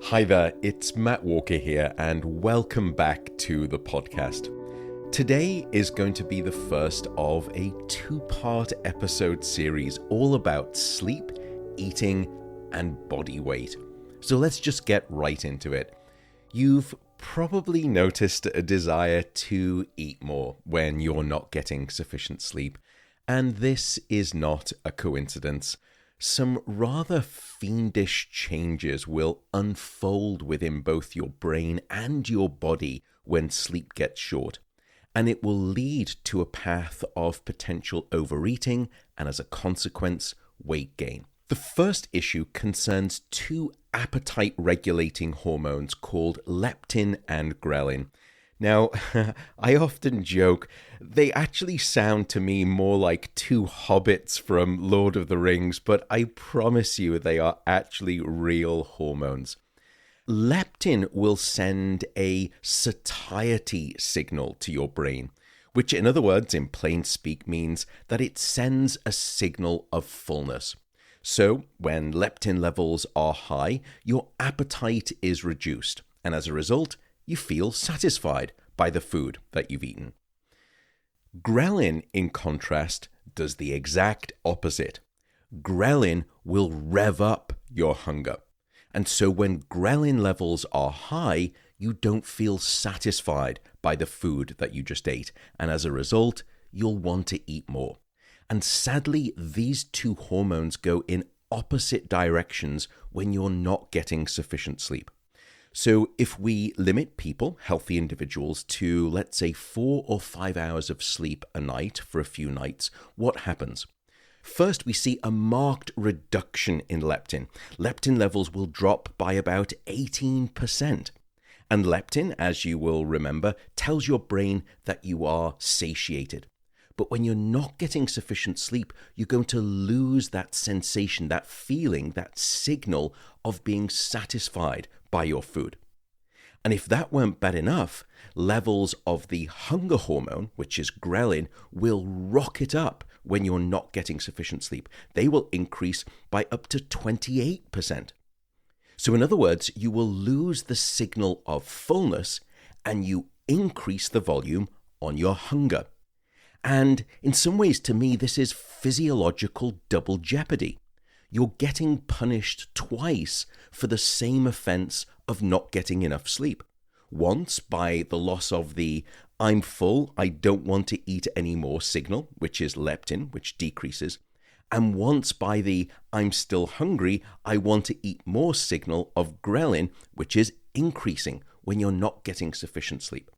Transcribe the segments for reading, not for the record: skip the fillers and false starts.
Hi there, it's Matt Walker here, and welcome back to the podcast. Today is going to be the first of a two-part episode series all about sleep, eating, and body weight. So let's just get right into it. You've probably noticed a desire to eat more when you're not getting sufficient sleep, and this is not a coincidence. Some rather fiendish changes will unfold within both your brain and your body when sleep gets short, and it will lead to a path of potential overeating and, as a consequence, weight gain. The first issue concerns two appetite-regulating hormones called leptin and ghrelin. Now, I often joke, they actually sound to me more like two hobbits from Lord of the Rings, but I promise you they are actually real hormones. Leptin will send a satiety signal to your brain, which in other words, in plain speak, means that it sends a signal of fullness. So when leptin levels are high, your appetite is reduced, and as a result, you feel satisfied by the food that you've eaten. Ghrelin, in contrast, does the exact opposite. Ghrelin will rev up your hunger. And so when ghrelin levels are high, you don't feel satisfied by the food that you just ate. And as a result, you'll want to eat more. And sadly, these two hormones go in opposite directions when you're not getting sufficient sleep. So if we limit people, healthy individuals, to, let's say, 4 or 5 hours of sleep a night for a few nights, what happens? First, we see a marked reduction in leptin. Leptin levels will drop by about 18%. And leptin, as you will remember, tells your brain that you are satiated. But when you're not getting sufficient sleep, you're going to lose that sensation, that feeling, that signal of being satisfied by your food. And if that weren't bad enough, levels of the hunger hormone, which is ghrelin, will rocket up when you're not getting sufficient sleep. They will increase by up to 28%. So in other words, you will lose the signal of fullness and you increase the volume on your hunger. And in some ways, to me, this is physiological double jeopardy. You're getting punished twice for the same offense of not getting enough sleep. Once by the loss of the I'm full, I don't want to eat any more signal, which is leptin, which decreases. And once by the I'm still hungry, I want to eat more signal of ghrelin, which is increasing when you're not getting sufficient sleep.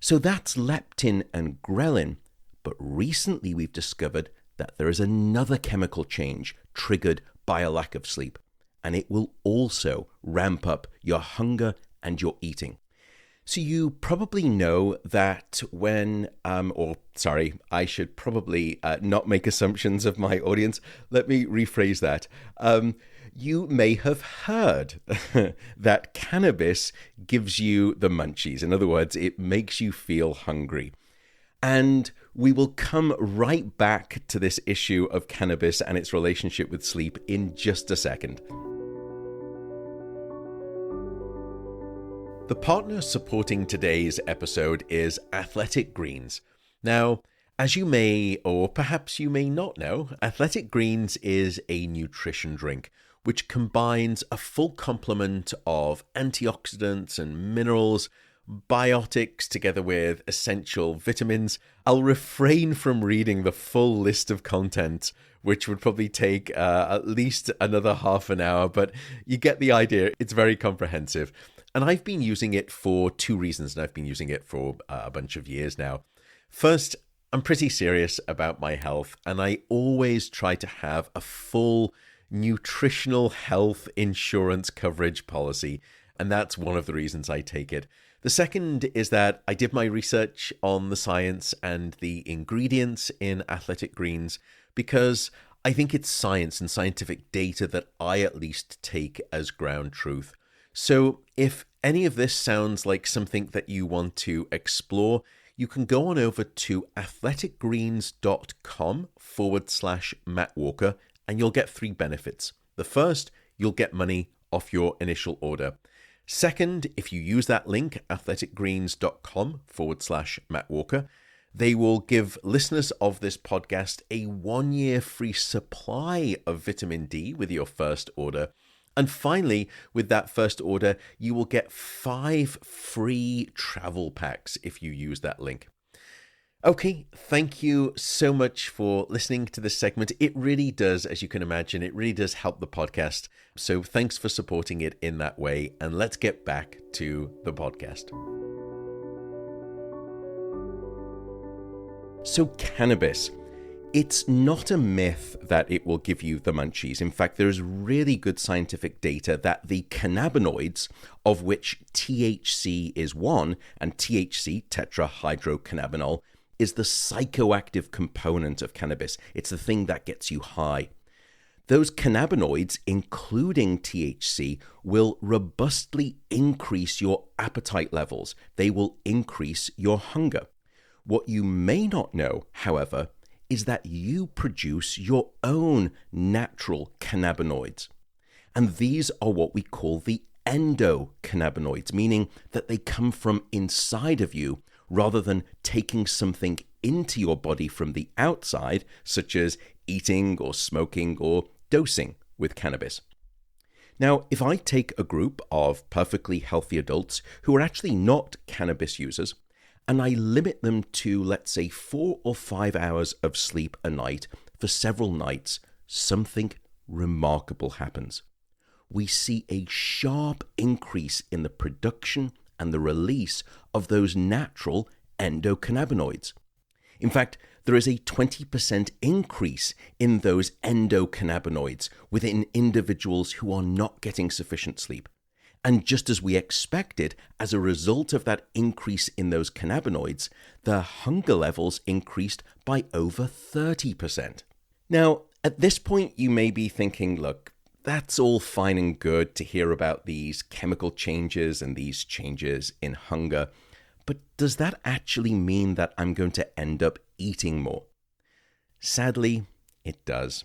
So that's leptin and ghrelin. But recently we've discovered that there is another chemical change triggered by a lack of sleep, and it will also ramp up your hunger and your eating. So you probably know that I should probably not make assumptions of my audience. Let me rephrase that. You may have heard that cannabis gives you the munchies. In other words, it makes you feel hungry. And we will come right back to this issue of cannabis and its relationship with sleep in just a second. The partner supporting today's episode is Athletic Greens. Now, as you may, or perhaps you may not know, Athletic Greens is a nutrition drink which combines a full complement of antioxidants and minerals, biotics together with essential vitamins. I'll refrain from reading the full list of content, which would probably take at least another half an hour, but you get the idea. It's very comprehensive. And I've been using it for two reasons, and I've been using it for a bunch of years now. First, I'm pretty serious about my health, and I always try to have a full nutritional health insurance coverage policy, and that's one of the reasons I take it. The second is that I did my research on the science and the ingredients in Athletic Greens because I think it's science and scientific data that I at least take as ground truth. So if any of this sounds like something that you want to explore, you can go on over to athleticgreens.com/Matt Walker and you'll get 3 benefits. The first, you'll get money off your initial order. Second, if you use that link, athleticgreens.com/Matt Walker, they will give listeners of this podcast a 1-year free supply of vitamin D with your first order. And finally, with that first order, you will get 5 free travel packs if you use that link. Okay, thank you so much for listening to this segment. It really does, as you can imagine, it really does help the podcast. So thanks for supporting it in that way. And let's get back to the podcast. So cannabis, it's not a myth that it will give you the munchies. In fact, there's really good scientific data that the cannabinoids, of which THC is one, and THC, tetrahydrocannabinol, is the psychoactive component of cannabis. It's the thing that gets you high. Those cannabinoids, including THC, will robustly increase your appetite levels. They will increase your hunger. What you may not know, however, is that you produce your own natural cannabinoids. And these are what we call the endocannabinoids, meaning that they come from inside of you rather than taking something into your body from the outside, such as eating or smoking or dosing with cannabis. Now, if I take a group of perfectly healthy adults who are actually not cannabis users, and I limit them to, let's say, 4 or 5 hours of sleep a night for several nights, something remarkable happens. We see a sharp increase in the production and the release of those natural endocannabinoids. In fact, there is a 20% increase in those endocannabinoids within individuals who are not getting sufficient sleep. And just as we expected, as a result of that increase in those cannabinoids, the hunger levels increased by over 30%. Now, at this point, you may be thinking, look, that's all fine and good to hear about these chemical changes and these changes in hunger, but does that actually mean that I'm going to end up eating more? Sadly, it does.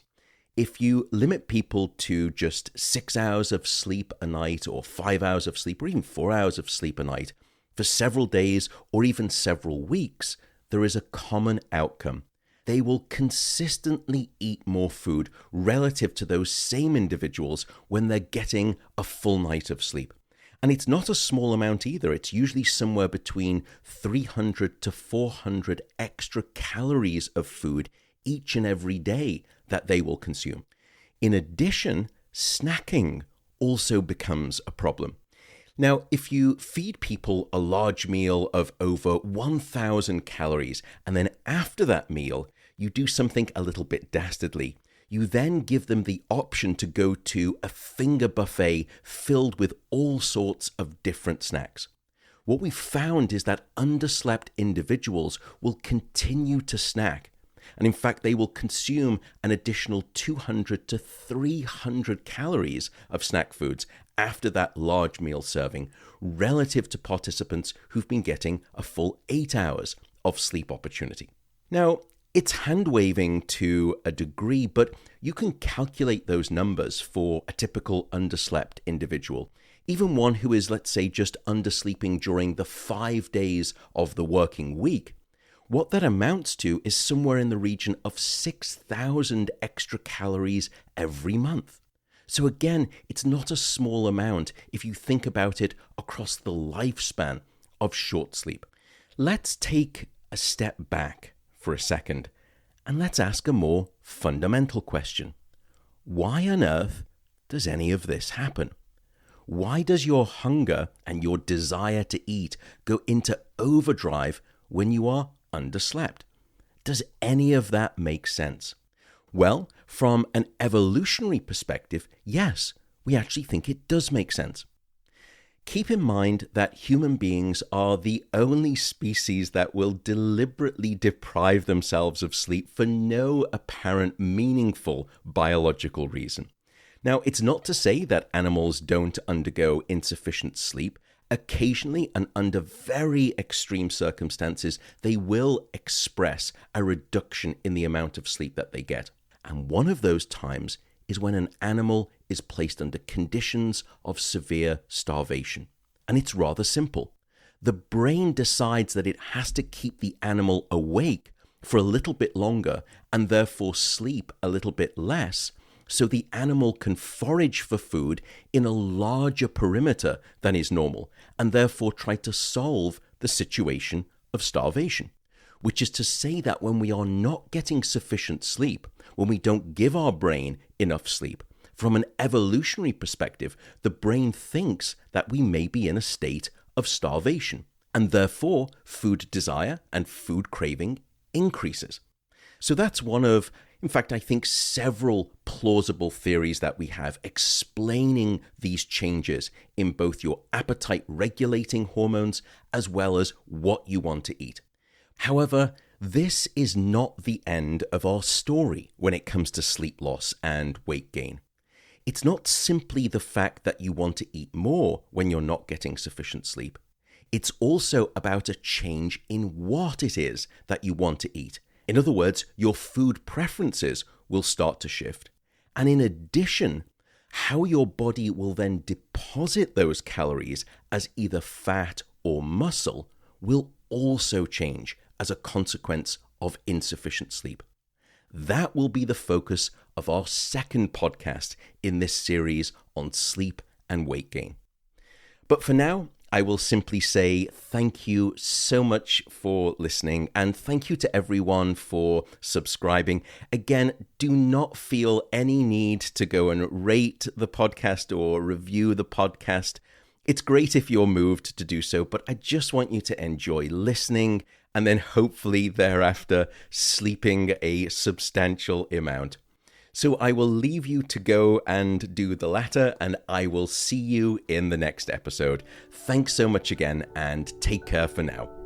If you limit people to just 6 hours of sleep a night or 5 hours of sleep or even 4 hours of sleep a night for several days or even several weeks, there is a common outcome. They will consistently eat more food relative to those same individuals when they're getting a full night of sleep. And it's not a small amount either. It's usually somewhere between 300 to 400 extra calories of food each and every day that they will consume. In addition, snacking also becomes a problem. Now, if you feed people a large meal of over 1,000 calories, and then after that meal, you do something a little bit dastardly, you then give them the option to go to a finger buffet filled with all sorts of different snacks. What we found is that underslept individuals will continue to snack. And in fact, they will consume an additional 200 to 300 calories of snack foods after that large meal serving, relative to participants who've been getting a full 8 hours of sleep opportunity. Now, it's hand-waving to a degree, but you can calculate those numbers for a typical underslept individual. Even one who is, let's say, just undersleeping during the 5 days of the working week. What that amounts to is somewhere in the region of 6,000 extra calories every month. So again, it's not a small amount if you think about it across the lifespan of short sleep. Let's take a step back for a second and let's ask a more fundamental question. Why on earth does any of this happen? Why does your hunger and your desire to eat go into overdrive when you are underslept? Does any of that make sense? Well, from an evolutionary perspective, yes, we actually think it does make sense. Keep in mind that human beings are the only species that will deliberately deprive themselves of sleep for no apparent meaningful biological reason. Now, it's not to say that animals don't undergo insufficient sleep. Occasionally, and under very extreme circumstances, they will express a reduction in the amount of sleep that they get. And one of those times is when an animal is placed under conditions of severe starvation. And it's rather simple. The brain decides that it has to keep the animal awake for a little bit longer and therefore sleep a little bit less, so the animal can forage for food in a larger perimeter than is normal and therefore try to solve the situation of starvation. Which is to say that when we are not getting sufficient sleep, when we don't give our brain enough sleep, from an evolutionary perspective, the brain thinks that we may be in a state of starvation, and therefore food desire and food craving increases. So that's one of, in fact, I think several plausible theories that we have explaining these changes in both your appetite regulating hormones as well as what you want to eat. However, this is not the end of our story when it comes to sleep loss and weight gain. It's not simply the fact that you want to eat more when you're not getting sufficient sleep. It's also about a change in what it is that you want to eat. In other words, your food preferences will start to shift. And in addition, how your body will then deposit those calories as either fat or muscle will also change as a consequence of insufficient sleep. That will be the focus of our second podcast in this series on sleep and weight gain. But for now, I will simply say thank you so much for listening, and thank you to everyone for subscribing. Again, do not feel any need to go and rate the podcast or review the podcast. It's great if you're moved to do so, but I just want you to enjoy listening and then hopefully thereafter sleeping a substantial amount. So I will leave you to go and do the latter, and I will see you in the next episode. Thanks so much again, and take care for now.